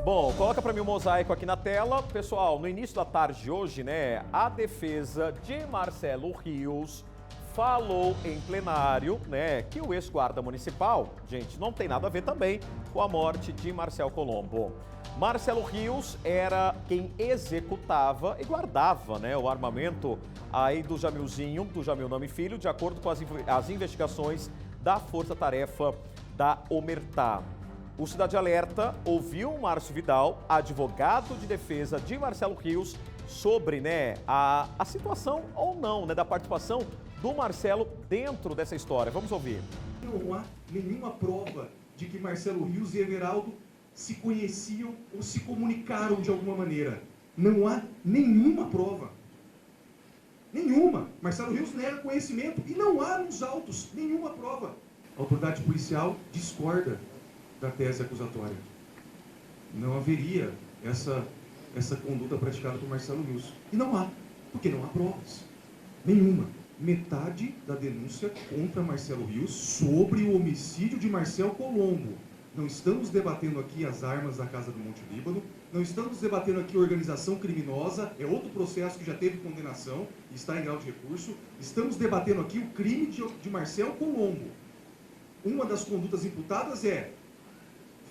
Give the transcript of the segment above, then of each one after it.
Bom, coloca para mim o mosaico aqui na tela. Pessoal, no início da tarde de hoje, né, a defesa de Marcelo Rios falou em plenário, né, que o ex-guarda municipal, gente, não tem nada a ver também com a morte de Marcel Colombo. Marcelo Rios era quem executava e guardava, né, o armamento aí do Jamilzinho, do Jamil Nome Filho, de acordo com as investigações da Força Tarefa da Omertá. O Cidade Alerta ouviu o Márcio Vidal, advogado de defesa de Marcelo Rios, sobre, né, a situação ou não, né, da participação do Marcelo dentro dessa história. Vamos ouvir. Não há nenhuma prova de que Marcelo Rios e Everaldo se conheciam ou se comunicaram de alguma maneira. Não há nenhuma prova. Nenhuma. Marcelo Rios nega conhecimento e não há nos autos nenhuma prova. A autoridade policial discorda da tese acusatória. Não haveria essa conduta praticada por Marcelo Rios. E não há, porque não há provas. Nenhuma. Metade da denúncia contra Marcelo Rios sobre o homicídio de Marcel Colombo. Não estamos debatendo aqui as armas da Casa do Monte Líbano, não estamos debatendo aqui organização criminosa, é outro processo que já teve condenação e está em grau de recurso. Estamos debatendo aqui o crime de Marcel Colombo. Uma das condutas imputadas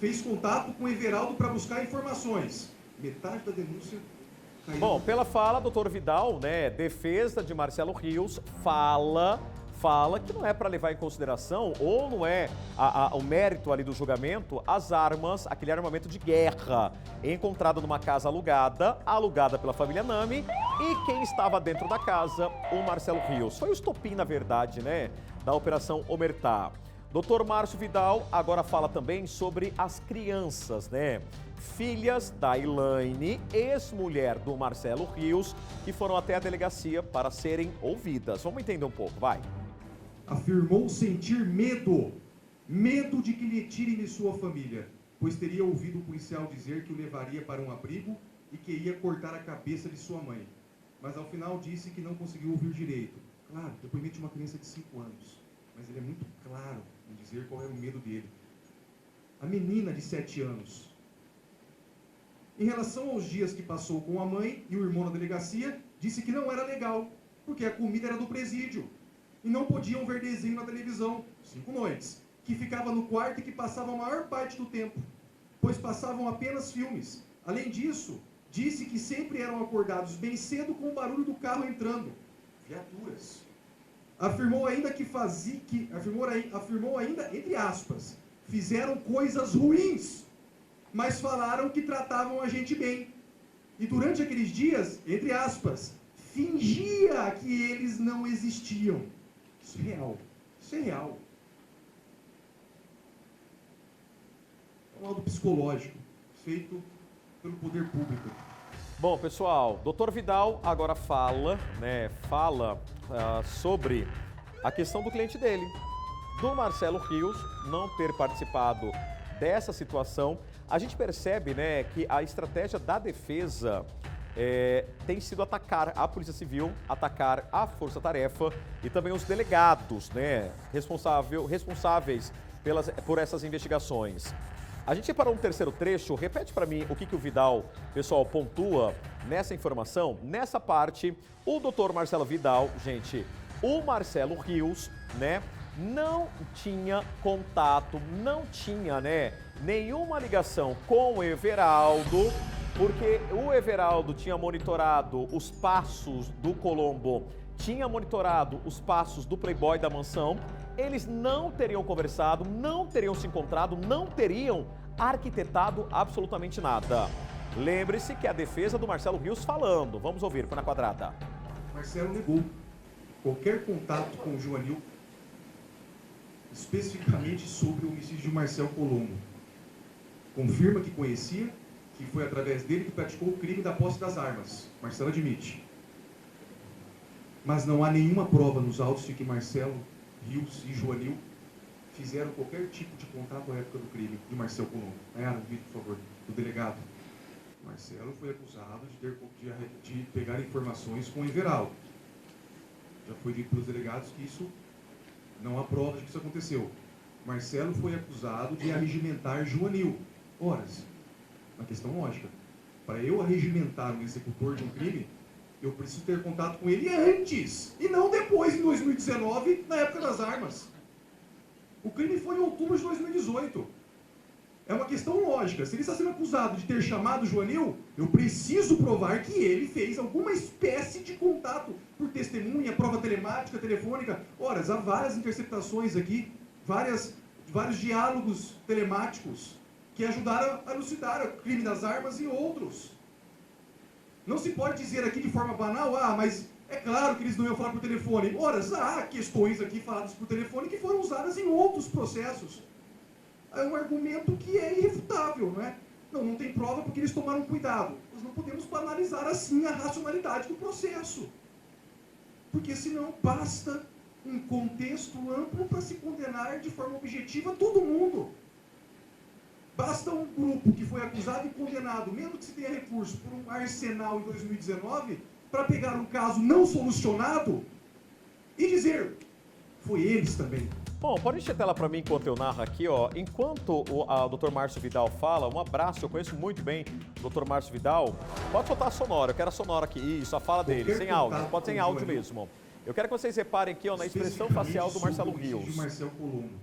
fez contato com Everaldo para buscar informações. Metade da denúncia caiu. Bom, pela fala, doutor Vidal, né, defesa de Marcelo Rios, fala que não é para levar em consideração, ou não é o mérito ali do julgamento, as armas, aquele armamento de guerra, encontrado numa casa alugada pela família Nami, e quem estava dentro da casa, o Marcelo Rios. Foi o estopim, na verdade, né, da Operação Omertá. Doutor Márcio Vidal agora fala também sobre as crianças, né? Filhas da Elaine, ex-mulher do Marcelo Rios, que foram até a delegacia para serem ouvidas. Vamos entender um pouco, vai. Afirmou sentir medo de que lhe tirem de sua família, pois teria ouvido o policial dizer que o levaria para um abrigo e que ia cortar a cabeça de sua mãe. Mas ao final disse que não conseguiu ouvir direito. Claro, depoimento de uma criança de 5 anos, mas ele é muito claro em dizer qual era o medo dele. A menina de 7 anos. Em relação aos dias que passou com a mãe e o irmão na delegacia, disse que não era legal, porque a comida era do presídio. E não podiam ver desenho na televisão, 5 noites, que ficava no quarto e que passava a maior parte do tempo, pois passavam apenas filmes. Além disso, disse que sempre eram acordados bem cedo com o barulho do carro entrando. Viaturas. Afirmou ainda afirmou ainda, entre aspas, fizeram coisas ruins, mas falaram que tratavam a gente bem. E durante aqueles dias, entre aspas, fingia que eles não existiam. Isso é real. Isso é real. É um laudo psicológico feito pelo poder público. Bom, pessoal, doutor Vidal agora fala sobre a questão do cliente dele, do Marcelo Rios, não ter participado dessa situação. A gente percebe, né, que a estratégia da defesa tem sido atacar a Polícia Civil, atacar a Força Tarefa e também os delegados, né, responsáveis por essas investigações. A gente separou um terceiro trecho, repete para mim o que o Vidal, pessoal, pontua nessa informação. Nessa parte, o doutor Marcelo Vidal, gente, o Marcelo Rios, né, não tinha contato, não tinha, né, nenhuma ligação com o Everaldo, porque o Everaldo tinha monitorado os passos do Colombo, tinha monitorado os passos do Playboy da mansão. Eles não teriam conversado, não teriam se encontrado, não teriam arquitetado absolutamente nada. Lembre-se que é a defesa do Marcelo Rios falando. Vamos ouvir, põe na quadrada. Marcelo negou qualquer contato com o Joanil, especificamente sobre o homicídio de Marcel Colombo. Confirma que conhecia, que foi através dele que praticou o crime da posse das armas. Marcelo admite. Mas não há nenhuma prova nos autos de que Marcelo Rios e Joanil fizeram qualquer tipo de contato à época do crime de Marcel Colombo. Nayara, vídeo, por favor, do delegado. Marcelo foi acusado de pegar informações com Everaldo. Já foi dito pelos delegados que isso não há prova de que isso aconteceu. Marcelo foi acusado de arregimentar Joanil. Horas. Uma questão lógica. Para eu arregimentar um executor de um crime, eu preciso ter contato com ele antes, e não depois, em 2019, na época das armas. O crime foi em outubro de 2018. É uma questão lógica. Se ele está sendo acusado de ter chamado o Joanil, eu preciso provar que ele fez alguma espécie de contato por testemunha, prova telemática, telefônica. Ora, há várias interceptações aqui, vários diálogos telemáticos que ajudaram a elucidar o crime das armas e outros. Não se pode dizer aqui de forma banal, mas é claro que eles não iam falar por telefone. Ora, há questões aqui faladas por telefone que foram usadas em outros processos. É um argumento que é irrefutável, não é? Não tem prova porque eles tomaram cuidado. Nós não podemos banalizar assim a racionalidade do processo. Porque senão basta um contexto amplo para se condenar de forma objetiva todo mundo. Basta um grupo que foi acusado e condenado, mesmo que se tenha recurso, por um arsenal em 2019, para pegar um caso não solucionado e dizer, foi eles também. Bom, pode encher a tela para mim enquanto eu narro aqui, ó. Enquanto o Dr. Márcio Vidal fala, um abraço, eu conheço muito bem o Dr. Márcio Vidal. Pode soltar a sonora, eu quero a sonora aqui. Isso, a fala dele, sem áudio, pode ser em áudio mesmo. Eu quero que vocês reparem aqui, ó, na expressão facial do Marcelo Rios.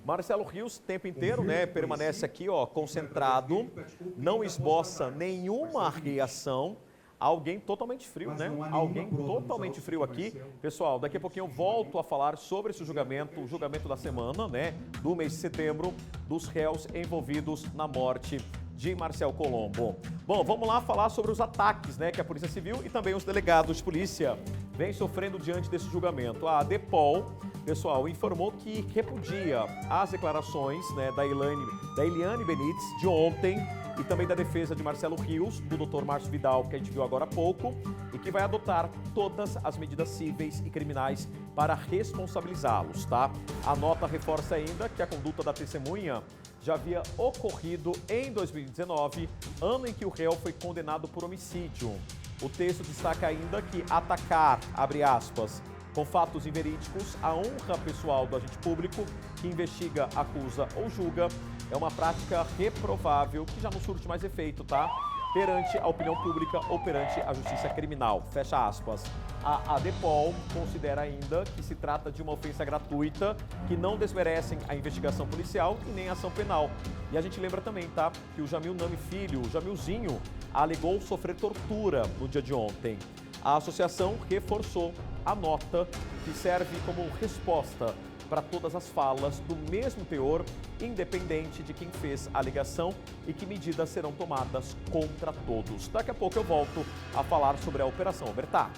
Marcelo Rios, o tempo inteiro, né, permanece aqui, ó, concentrado, não esboça nenhuma reação. Alguém totalmente frio, né? Alguém totalmente frio aqui. Pessoal, daqui a pouquinho eu volto a falar sobre esse julgamento, o julgamento da semana, né? Do mês de setembro, dos réus envolvidos na morte de Marcel Colombo. Bom, vamos lá falar sobre os ataques, né? Que a Polícia Civil e também os delegados de polícia vêm sofrendo diante desse julgamento. A DEPOL, pessoal, informou que repudia as declarações, né, da Eliane Benites de ontem, e também da defesa de Marcelo Rios, do Dr. Márcio Vidal, que a gente viu agora há pouco, e que vai adotar todas as medidas cíveis e criminais para responsabilizá-los, tá? A nota reforça ainda que a conduta da testemunha já havia ocorrido em 2019, ano em que o réu foi condenado por homicídio. O texto destaca ainda que atacar, abre aspas, com fatos inverídicos, a honra pessoal do agente público que investiga, acusa ou julga é uma prática reprovável que já não surte mais efeito, tá? Perante a opinião pública ou perante a justiça criminal. Fecha aspas. A ADEPOL considera ainda que se trata de uma ofensa gratuita que não desmerecem a investigação policial e nem a ação penal. E a gente lembra também, tá? Que o Jamil Nami Filho, o Jamilzinho, alegou sofrer tortura no dia de ontem. A associação reforçou a nota que serve como resposta para todas as falas do mesmo teor, independente de quem fez a alegação e que medidas serão tomadas contra todos. Daqui a pouco eu volto a falar sobre a Operação Obertá.